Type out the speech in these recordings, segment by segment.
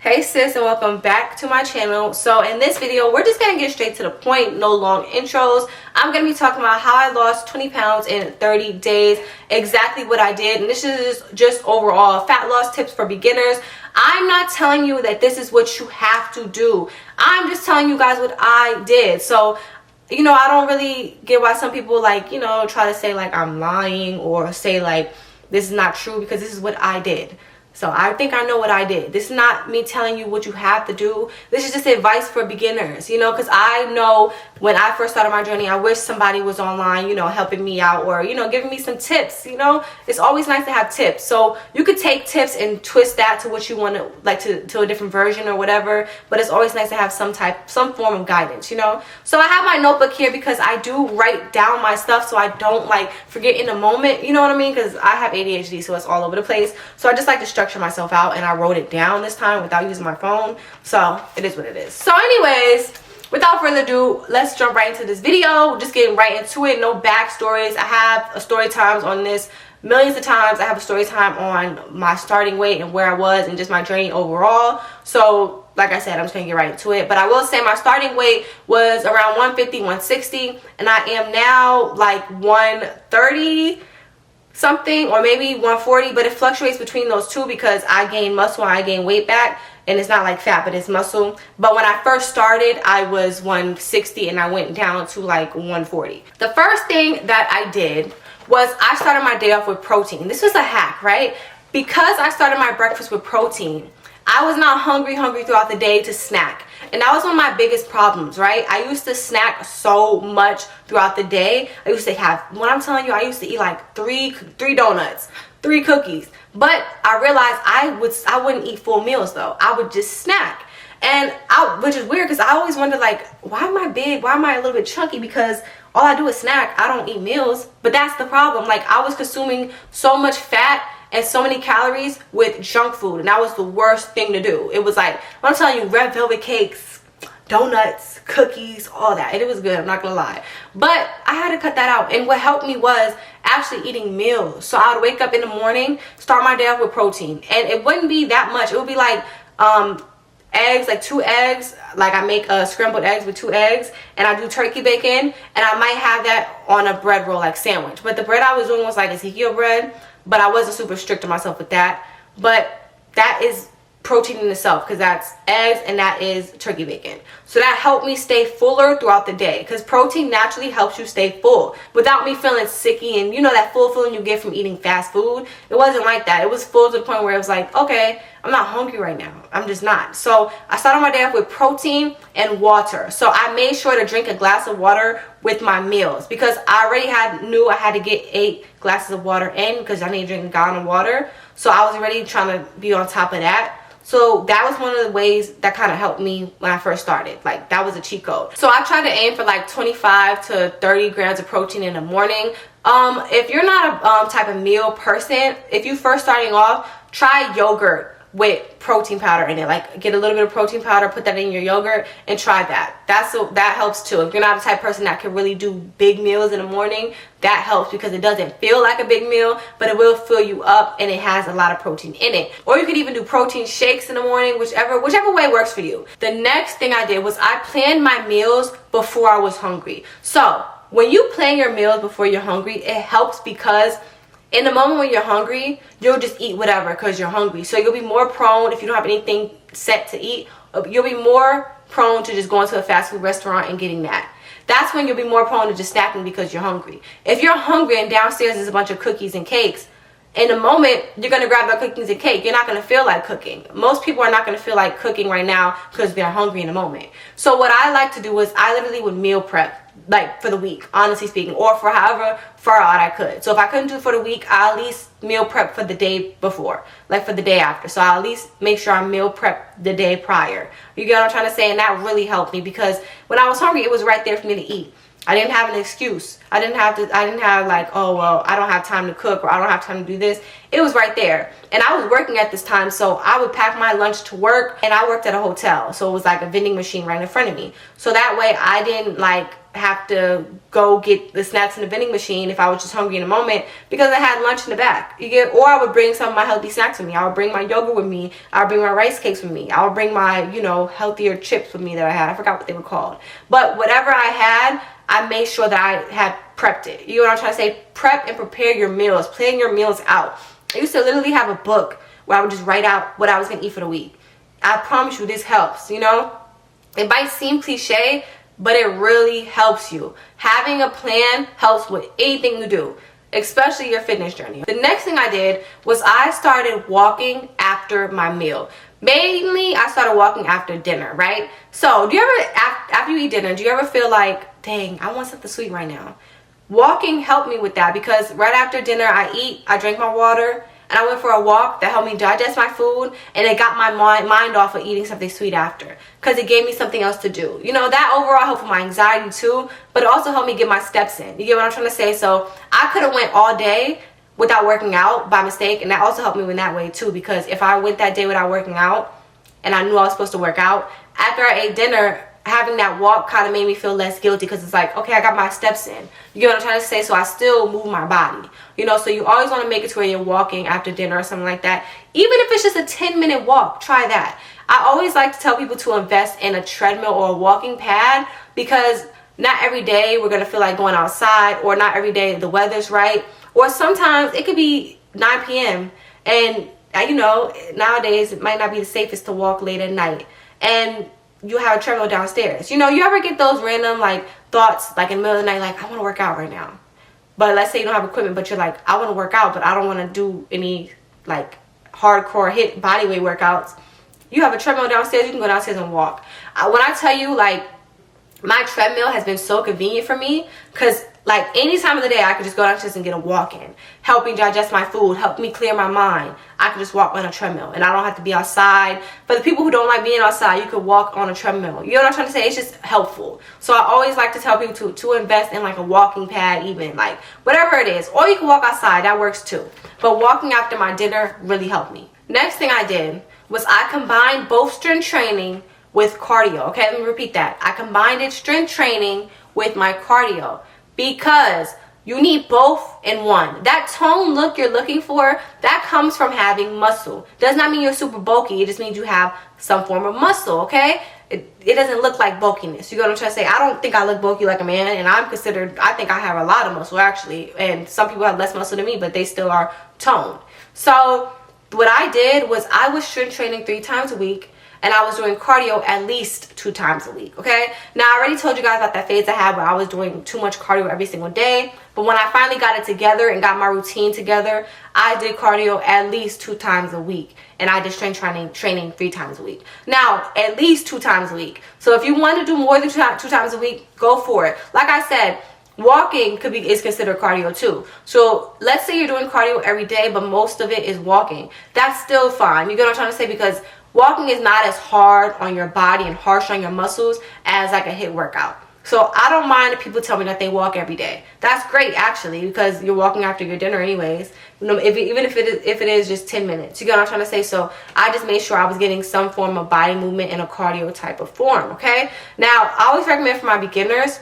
Hey sis, and welcome back to my channel. So in this video, we're just gonna get straight to the point, no long intros. I'm gonna be talking about how I lost 20 pounds in 30 days, exactly what I did, and this is just overall fat loss tips for beginners. I'm not telling you that this is what you have to do. I'm just telling you guys what I did. So I don't really get why some people try to say like I'm lying or say like this is not true, because this is what I did. So I think I know what I did. This is not me telling you what you have to do. This is just advice for beginners, because I know when I first started my journey, I wish somebody was online, helping me out or, giving me some tips, It's always nice to have tips. So you could take tips and twist that to what you want to, like to a different version or whatever. But it's always nice to have some form of guidance, So I have my notebook here because I do write down my stuff so I don't forget in the moment, you know what I mean? Because I have ADHD, so it's all over the place. So I just like to structure myself out, and I wrote it down this time without using my phone. So it is what it is. So anyways, without further ado, let's jump right into this video. Just getting right into it. No backstories. I have a story times on this millions of times. I have a story time on my starting weight and where I was and just my journey overall. So like I said, I'm just gonna get right into it. But I will say my starting weight was around 150, 160, and I am now like 130 something, or maybe 140, but it fluctuates between those two because I gain muscle and I gain weight back, and it's not like fat, but it's muscle. But when I first started, I was 160 and I went down to like 140. The first thing that I did was I started my day off with protein. This was a hack, right? Because I started my breakfast with protein, I was not hungry throughout the day to snack. And that was one of my biggest problems, right? I used to snack so much throughout the day. I used to have, when I'm telling you, I used to eat like three donuts, 3 cookies. But I realized I wouldn't eat full meals though. I would just snack. And which is weird because I always wondered like, why am I big? Why am I a little bit chunky? Because all I do is snack. I don't eat meals. But that's the problem. Like, I was consuming so much fat and so many calories with junk food, and that was the worst thing to do. It was like, I'm telling you, red velvet cakes, donuts, cookies, all that, and it was good, I'm not gonna lie. But I had to cut that out, and what helped me was actually eating meals. So I would wake up in the morning, start my day off with protein, and it wouldn't be that much. It would be like eggs, like 2 eggs. Like, I make scrambled eggs with 2 eggs, and I do turkey bacon, and I might have that on a bread roll, like sandwich. But the bread I was doing was like Ezekiel bread, but I wasn't super strict on myself with that. But that is protein in itself, because that's eggs and that is turkey bacon. So that helped me stay fuller throughout the day, because protein naturally helps you stay full without me feeling sicky and that full feeling you get from eating fast food. It wasn't like that. It was full to the point where it was like, okay, I'm not hungry right now. I'm just not. So I started my day off with protein and water. So I made sure to drink a glass of water with my meals, because I already knew I had to get 8 glasses of water in, because I need to drink a gallon of water. So I was already trying to be on top of that. So that was one of the ways that kind of helped me when I first started. Like, that was a cheat code. So I tried to aim for like 25 to 30 grams of protein in the morning. If you're not a type of meal person, if you first starting off, try yogurt with protein powder in it. Like, get a little bit of protein powder, put that in your yogurt, and try that. That helps too. If you're not the type of person that can really do big meals in the morning, that helps, because it doesn't feel like a big meal, but it will fill you up, and it has a lot of protein in it. Or you could even do protein shakes in the morning, whichever way works for you. The next thing I did was I planned my meals before I was hungry. So when you plan your meals before you're hungry, it helps, because in the moment when you're hungry, you'll just eat whatever because you're hungry. So you'll be more prone, if you don't have anything set to eat, you'll be more prone to just going to a fast food restaurant and getting that. That's when you'll be more prone to just snacking because you're hungry. If you're hungry and downstairs is a bunch of cookies and cakes, in the moment, you're going to grab that cookies and cake. You're not going to feel like cooking. Most people are not going to feel like cooking right now because they're hungry in the moment. So what I like to do is I literally would meal prep, like, for the week, honestly speaking, or for however far out I could. So if I couldn't do it for the week, I at least meal prep for the day before, like for the day after. So I'll at least make sure I meal prep the day prior. You get what I'm trying to say? And that really helped me, because when I was hungry, it was right there for me to eat. I didn't have an excuse. I didn't have like, oh, well, I don't have time to cook, or I don't have time to do this. It was right there. And I was working at this time, so I would pack my lunch to work, and I worked at a hotel. So it was like a vending machine right in front of me. So that way I didn't like have to go get the snacks in the vending machine if I was just hungry in a moment, because I had lunch in the back. Or I would bring some of my healthy snacks with me. I would bring my yogurt with me. I would bring my rice cakes with me. I would bring my, you know, healthier chips with me that I had. I forgot what they were called. But whatever I had, I made sure that I had prepped it. You know what I'm trying to say? Prep and prepare your meals. Plan your meals out. I used to literally have a book where I would just write out what I was going to eat for the week. I promise you this helps, you know? It might seem cliche, but it really helps you. Having a plan helps with anything you do, especially your fitness journey. The next thing I did was I started walking after my meal. Mainly, I started walking after dinner, right? So, do you ever, after you eat dinner, do you ever feel like, dang, I want something sweet right now? Walking helped me with that, because right after dinner, I drank my water, and I went for a walk that helped me digest my food, and it got my mind off of eating something sweet after, because it gave me something else to do. You know, that overall helped with my anxiety too, but it also helped me get my steps in. You get what I'm trying to say? So, I could have went all day without working out by mistake, and that also helped me in that way too, because if I went that day without working out and I knew I was supposed to work out, after I ate dinner, having that walk kind of made me feel less guilty, because it's like, okay, I got my steps in. You get what I'm trying to say? So I still move my body, you know. So you always want to make it to where you're walking after dinner or something like that. Even if it's just a 10-minute walk, try that. I always like to tell people to invest in a treadmill or a walking pad, because not every day we're going to feel like going outside, or not every day the weather's right. Or sometimes it could be 9 p.m. and, you know, nowadays it might not be the safest to walk late at night. And you have a treadmill downstairs. You know, you ever get those random, like, thoughts, like, in the middle of the night, like, I want to work out right now. But let's say you don't have equipment, but you're like, I want to work out, but I don't want to do any, like, hardcore hit body weight workouts. You have a treadmill downstairs. You can go downstairs and walk. When I tell you, like, my treadmill has been so convenient for me, because like any time of the day I could just go downstairs and get a walk in, help me digest my food, help me clear my mind. I could just walk on a treadmill, and I don't have to be outside. For the people who don't like being outside, you could walk on a treadmill. You know what I'm trying to say? It's just helpful. So I always like to tell people to invest in like a walking pad, even like whatever it is. Or you can walk outside, that works too. But walking after my dinner really helped me. Next thing I did was I combined both strength training with cardio. Okay, let me repeat that. I combined strength training with my cardio, because you need both in one. That tone look you're looking for, that comes from having muscle. Does not mean you're super bulky. It just means you have some form of muscle, okay? It doesn't look like bulkiness. You know what I'm trying to say? I don't think I look bulky like a man, and I think I have a lot of muscle actually. And some people have less muscle than me, but they still are toned. So what I did was I was strength training 3 times a week, and I was doing cardio at least 2 times a week, okay? Now, I already told you guys about that phase I had where I was doing too much cardio every single day. But when I finally got it together and got my routine together, I did cardio at least 2 times a week. And I did strength training 3 times a week. Now, at least 2 times a week. So if you want to do more than 2 times a week, go for it. Like I said, walking is considered cardio too. So let's say you're doing cardio every day, but most of it is walking. That's still fine. You get what I'm trying to say? Because walking is not as hard on your body and harsh on your muscles as like a HIIT workout. So I don't mind if people tell me that they walk every day. That's great actually, because you're walking after your dinner anyways. You know, even if it is just 10 minutes. You get what I'm trying to say? So I just made sure I was getting some form of body movement in a cardio type of form, okay? Now, I always recommend for my beginners,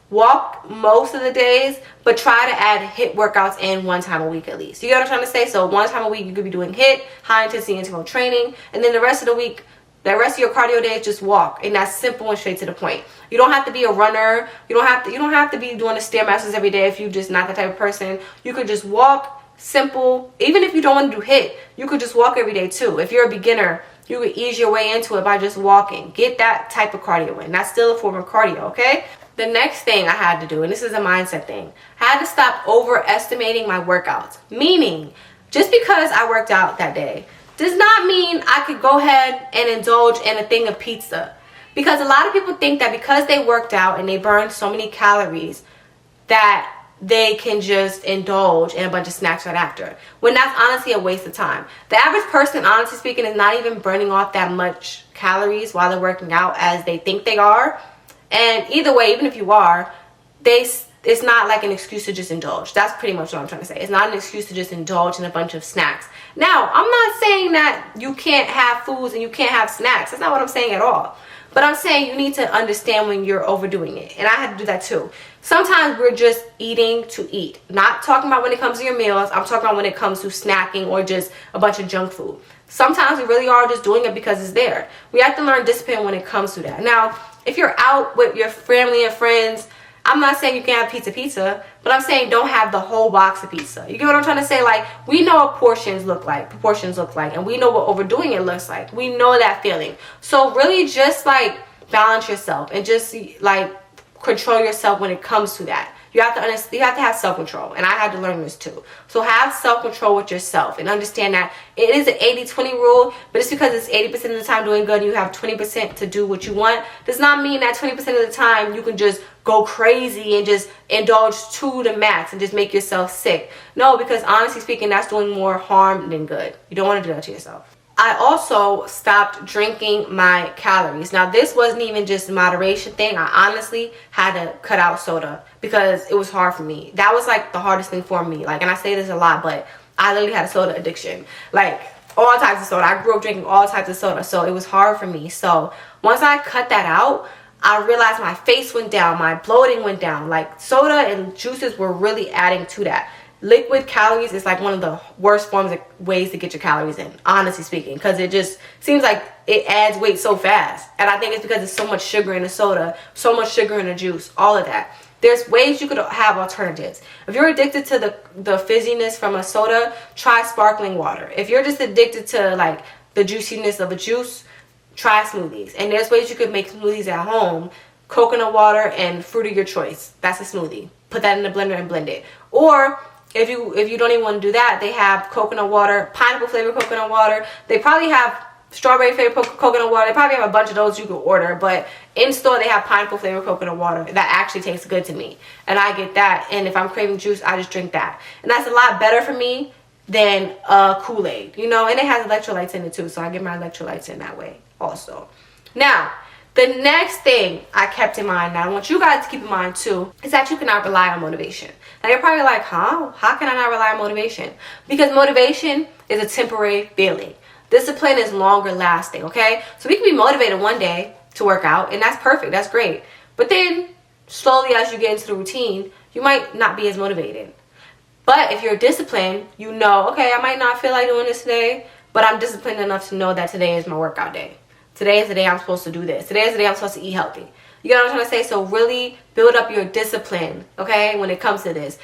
walk most of the days, but try to add HIIT workouts in 1 time a week at least. You get what I'm trying to say? So 1 time a week you could be doing HIIT, high intensity interval training, and then the rest of the week, the rest of your cardio days, just walk. And that's simple and straight to the point. You don't have to be a runner. You don't have to be doing the Stairmasters every day if you're just not that type of person. You could just walk, simple. Even if you don't want to do HIIT, you could just walk every day too. If you're a beginner, you could ease your way into it by just walking. Get that type of cardio in. That's still a form of cardio, okay? The next thing I had to do, and this is a mindset thing, I had to stop overestimating my workouts. Meaning, just because I worked out that day does not mean I could go ahead and indulge in a thing of pizza. Because a lot of people think that because they worked out and they burned so many calories that they can just indulge in a bunch of snacks right after. When that's honestly a waste of time. The average person, honestly speaking, is not even burning off that much calories while they're working out as they think they are. And either way, even if you are, it's not like an excuse to just indulge. That's pretty much what I'm trying to say. It's not an excuse to just indulge in a bunch of snacks. Now, I'm not saying that you can't have foods and you can't have snacks. That's not what I'm saying at all. But I'm saying you need to understand when you're overdoing it. And I had to do that too. Sometimes we're just eating to eat. Not talking about when it comes to your meals. I'm talking about when it comes to snacking or just a bunch of junk food. Sometimes we really are just doing it because it's there. We have to learn discipline when it comes to that. Now, if you're out with your family and friends, I'm not saying you can't have pizza, but I'm saying don't have the whole box of pizza. You get what I'm trying to say? Like, we know what proportions look like, and we know what overdoing it looks like. We know that feeling. So really just like balance yourself and just like control yourself when it comes to that. You have to have self-control, and I had to learn this too. So have self-control with yourself and understand that it is an 80-20 rule, but just because it's 80% of the time doing good and you have 20% to do what you want does not mean that 20% of the time you can just go crazy and just indulge to the max and just make yourself sick. No, because honestly speaking, that's doing more harm than good. You don't want to do that to yourself. I also stopped drinking my calories. Now, this wasn't even just a moderation thing. I honestly had to cut out soda because it was hard for me. That was like the hardest thing for me. Like, and I say this a lot, but I literally had a soda addiction. Like, all types of soda. I grew up drinking all types of soda, so it was hard for me. So once I cut that out, I realized my face went down, my bloating went down. Like, soda and juices were really adding to that. Liquid calories is like one of the worst forms of ways to get your calories in, honestly speaking, because it just seems like it adds weight so fast. And I think it's because there's so much sugar in the soda, so much sugar in the juice, all of that. There's ways you could have alternatives. If you're addicted to the fizziness from a soda, try sparkling water. If you're just addicted to like the juiciness of a juice, try smoothies. And there's ways you could make smoothies at home. Coconut water and fruit of your choice. That's a smoothie. Put that in the blender and blend it. Or if you don't even want to do that, they have coconut water, pineapple flavored coconut water. They probably have strawberry flavored coconut water. They probably have a bunch of those you can order. But in store, they have pineapple flavored coconut water that actually tastes good to me. And I get that. And if I'm craving juice, I just drink that. And that's a lot better for me than Kool-Aid, you know. And it has electrolytes in it too. So I get my electrolytes in that way also. Now, the next thing I kept in mind, and I want you guys to keep in mind too, is that you cannot rely on motivation. Now you're probably like, huh? How can I not rely on motivation? Because motivation is a temporary feeling. Discipline is longer lasting, okay? So we can be motivated one day to work out, and that's perfect, that's great. But then slowly as you get into the routine, you might not be as motivated. But if you're disciplined, you know, okay, I might not feel like doing this today, but I'm disciplined enough to know that today is my workout day. Today is the day I'm supposed to do this. Today is the day I'm supposed to eat healthy. You know what I'm trying to say? So really build up your discipline, okay, when it comes to this.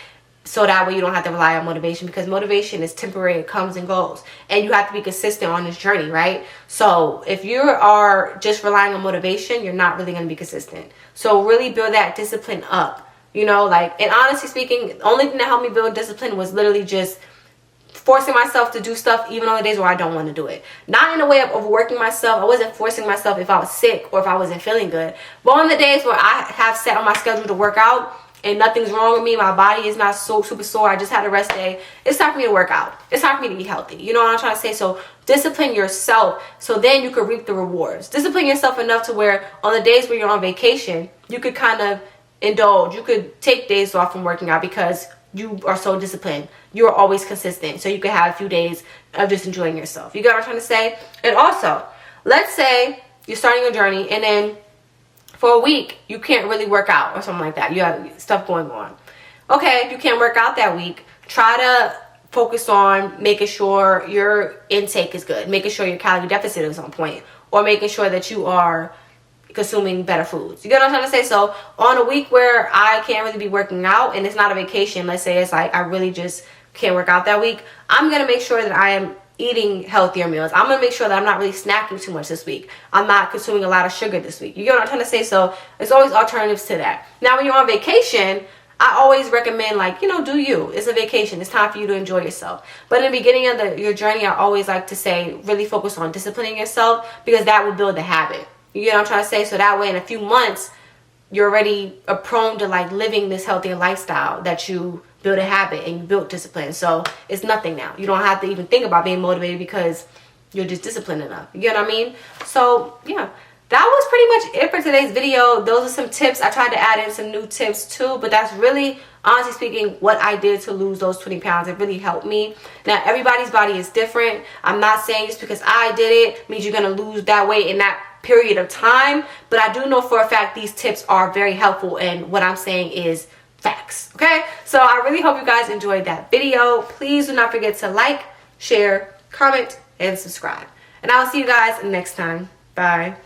So that way you don't have to rely on motivation, because motivation is temporary. It comes and goes. And you have to be consistent on this journey, right? So if you are just relying on motivation, you're not really going to be consistent. So really build that discipline up. You know, like, and honestly speaking, the only thing that helped me build discipline was literally just forcing myself to do stuff even on the days where I don't want to do it. Not in a way of overworking myself. I wasn't forcing myself if I was sick or if I wasn't feeling good. But on the days where I have set on my schedule to work out and nothing's wrong with me, my body is not so super sore, I just had a rest day, it's time for me to work out. It's time for me to be healthy. You know what I'm trying to say? So discipline yourself so then you can reap the rewards. Discipline yourself enough to where on the days where you're on vacation, you could kind of indulge. You could take days off from working out because you are so disciplined. You're always consistent. So you can have a few days of just enjoying yourself. You get what I'm trying to say? And also, let's say you're starting a journey and then for a week, you can't really work out or something like that. You have stuff going on. Okay, if you can't work out that week, try to focus on making sure your intake is good, making sure your calorie deficit is on point, or making sure that you are consuming better foods. You get what I'm trying to say? So on a week where I can't really be working out and it's not a vacation, let's say it's like I really just can't work out that week, I'm going to make sure that I am eating healthier meals. I'm going to make sure that I'm not really snacking too much this week. I'm not consuming a lot of sugar this week. You get what I'm trying to say? So there's always alternatives to that. Now when you're on vacation, I always recommend, like, you know, do you. It's a vacation. It's time for you to enjoy yourself. But in the beginning of your journey, I always like to say really focus on disciplining yourself, because that will build the habit. You get what I'm trying to say? So that way in a few months, you're already prone to like living this healthier lifestyle that you build a habit and you build discipline. So it's nothing now. You don't have to even think about being motivated because you're just disciplined enough. You get what I mean? So yeah, that was pretty much it for today's video. Those are some tips. I tried to add in some new tips too, but that's really, honestly speaking, what I did to lose those 20 pounds. It really helped me. Now, everybody's body is different. I'm not saying just because I did it means you're going to lose that weight in that period of time, but I do know for a fact these tips are very helpful, and what I'm saying is facts. Okay, so I really hope you guys enjoyed that video. Please do not forget to like, share, comment, and subscribe, and I'll see you guys next time. Bye.